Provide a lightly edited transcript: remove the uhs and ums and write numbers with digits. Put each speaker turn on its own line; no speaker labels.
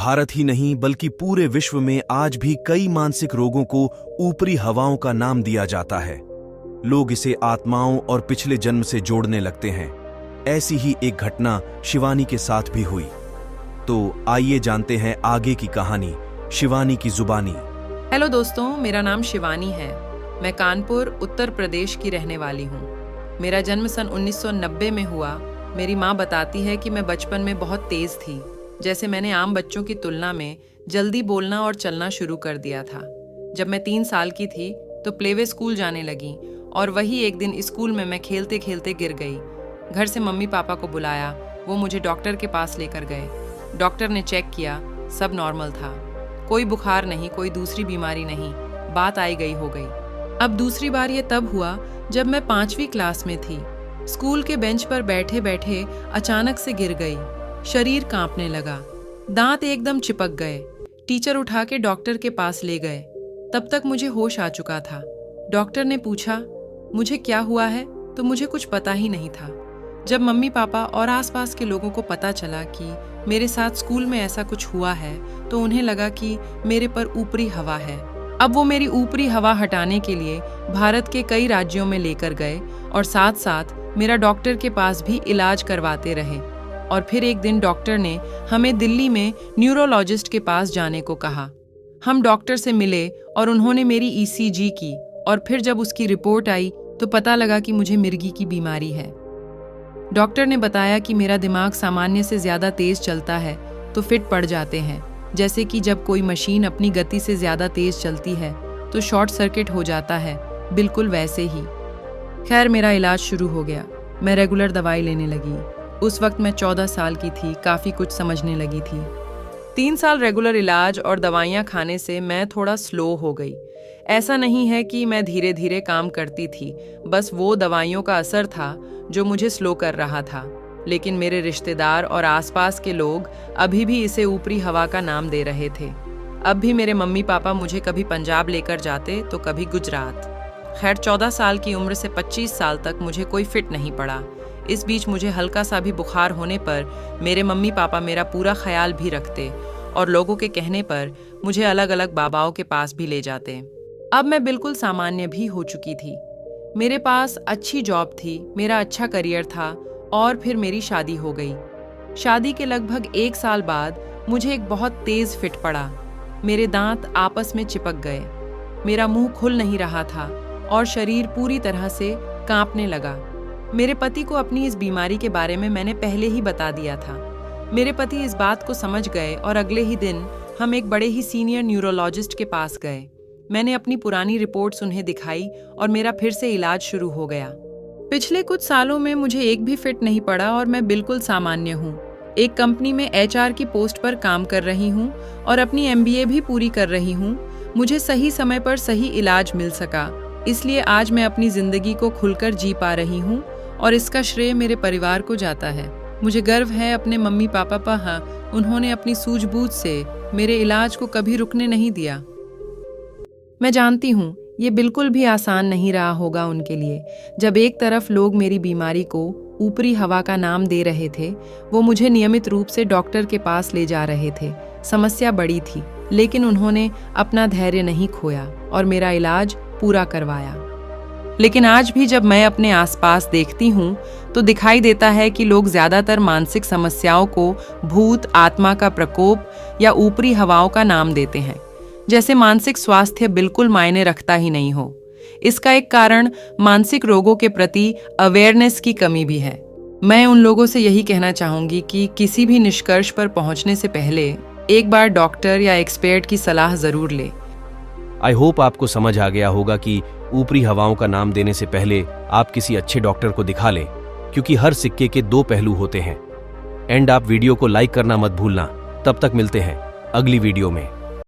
भारत ही नहीं बल्कि पूरे विश्व में आज भी कई मानसिक रोगों को ऊपरी हवाओं का नाम दिया जाता है। लोग इसे आत्माओं और पिछले जन्म से जोड़ने लगते हैं। ऐसी ही एक घटना शिवानी के साथ भी हुई। तो आइए जानते हैं आगे की कहानी शिवानी की जुबानी।
हेलो दोस्तों, मेरा नाम शिवानी है। मैं कानपुर उत्तर प्रदेश की रहने वाली हूँ। मेरा जन्म सन 1990 में हुआ। मेरी माँ बताती है कि मैं बचपन में बहुत तेज थी। जैसे मैंने आम बच्चों की तुलना में जल्दी बोलना और चलना शुरू कर दिया था। जब मैं 3 साल की थी तो प्लेवे स्कूल जाने लगी और वही एक दिन स्कूल में मैं खेलते खेलते गिर गई। घर से मम्मी पापा को बुलाया, वो मुझे डॉक्टर के पास लेकर गए। डॉक्टर ने चेक किया, सब नॉर्मल था। कोई बुखार नहीं, कोई दूसरी बीमारी नहीं, बात आई गई हो गई। अब दूसरी बार ये तब हुआ जब मैं 5वीं क्लास में थी। स्कूल के बेंच पर बैठे बैठे अचानक से गिर गई। शरीर कांपने लगा, दांत एकदम चिपक गए। टीचर उठा के डॉक्टर के पास ले गए। तब तक मुझे होश आ चुका था। डॉक्टर ने पूछा मुझे क्या हुआ है, तो मुझे कुछ पता ही नहीं था। जब मम्मी पापा और आसपास के लोगों को पता चला कि मेरे साथ स्कूल में ऐसा कुछ हुआ है, तो उन्हें लगा कि मेरे पर ऊपरी हवा है। अब वो मेरी ऊपरी हवा हटाने के लिए भारत के कई राज्यों में लेकर गए और साथ साथ मेरा डॉक्टर के पास भी इलाज करवाते रहे। और फिर एक दिन डॉक्टर ने हमें दिल्ली में न्यूरोलॉजिस्ट के पास जाने को कहा। हम डॉक्टर से मिले और उन्होंने मेरी ECG की और फिर जब उसकी रिपोर्ट आई तो पता लगा कि मुझे मिर्गी की बीमारी है। डॉक्टर ने बताया कि मेरा दिमाग सामान्य से ज़्यादा तेज़ चलता है तो फिट पड़ जाते हैं। जैसे कि जब कोई मशीन अपनी गति से ज़्यादा तेज़ चलती है तो शॉर्ट सर्किट हो जाता है, बिल्कुल वैसे ही। खैर, मेरा इलाज शुरू हो गया। मैं रेगुलर दवाई लेने लगी। उस वक्त मैं 14 साल की थी, काफ़ी कुछ समझने लगी थी। 3 साल रेगुलर इलाज और दवाइयाँ खाने से मैं थोड़ा स्लो हो गई। ऐसा नहीं है कि मैं धीरे धीरे काम करती थी, बस वो दवाइयों का असर था जो मुझे स्लो कर रहा था। लेकिन मेरे रिश्तेदार और आसपास के लोग अभी भी इसे ऊपरी हवा का नाम दे रहे थे। अब भी मेरे मम्मी पापा मुझे कभी पंजाब लेकर जाते तो कभी गुजरात। खैर, 14 साल की उम्र से 25 साल तक मुझे कोई फिट नहीं पड़ा। इस बीच मुझे हल्का सा भी बुखार होने पर मेरे मम्मी पापा मेरा पूरा ख्याल भी रखते और लोगों के कहने पर मुझे अलग अलग बाबाओं के पास भी ले जाते। अब मैं बिल्कुल सामान्य भी हो चुकी थी। मेरे पास अच्छी जॉब थी, मेरा अच्छा करियर था और फिर मेरी शादी हो गई। शादी के लगभग 1 साल बाद मुझे एक बहुत तेज फिट पड़ा। मेरे दांत आपस में चिपक गए, मेरा मुंह खुल नहीं रहा था और शरीर पूरी तरह से कांपने लगा। मेरे पति को अपनी इस बीमारी के बारे में मैंने पहले ही बता दिया था। मेरे पति इस बात को समझ गए और अगले ही दिन हम एक बड़े ही सीनियर न्यूरोलॉजिस्ट के पास गए। मैंने अपनी पुरानी रिपोर्ट्स उन्हें दिखाई और मेरा फिर से इलाज शुरू हो गया। पिछले कुछ सालों में मुझे एक भी फिट नहीं पड़ा और मैं बिल्कुल सामान्य हूँ। एक कंपनी में HR की पोस्ट पर काम कर रही हूँ और अपनी MBA भी पूरी कर रही हूँ। मुझे सही समय पर सही इलाज मिल सका, इसलिए आज मैं अपनी जिंदगी को खुलकर जी पा रही हूँ और इसका श्रेय मेरे परिवार को जाता है। मुझे गर्व है अपने मम्मी पापा पर। हाँ, उन्होंने अपनी सूझबूझ से मेरे इलाज को कभी रुकने नहीं दिया। मैं जानती हूँ ये बिल्कुल भी आसान नहीं रहा होगा उनके लिए। जब एक तरफ लोग मेरी बीमारी को ऊपरी हवा का नाम दे रहे थे, वो मुझे नियमित रूप से डॉक्टर के पास ले जा रहे थे। समस्या बड़ी थी, लेकिन उन्होंने अपना धैर्य नहीं खोया और मेरा इलाज पूरा करवाया। लेकिन आज भी जब मैं अपने आसपास देखती हूँ तो दिखाई देता है कि लोग ज़्यादातर मानसिक समस्याओं को भूत, आत्मा का प्रकोप या ऊपरी हवाओं का नाम देते हैं, जैसे मानसिक स्वास्थ्य बिल्कुल मायने रखता ही नहीं हो। इसका एक कारण मानसिक रोगों के प्रति अवेयरनेस की कमी भी है। मैं उन लोगों से यही कहना चाहूँगी कि किसी भी निष्कर्ष पर पहुँचने से पहले एक बार डॉक्टर या एक्सपर्ट की सलाह ज़रूर ले।
आई होप आपको समझ आ गया होगा कि ऊपरी हवाओं का नाम देने से पहले आप किसी अच्छे डॉक्टर को दिखा लें, क्योंकि हर सिक्के के 2 पहलू होते हैं। एंड आप वीडियो को लाइक करना मत भूलना। तब तक मिलते हैं अगली वीडियो में।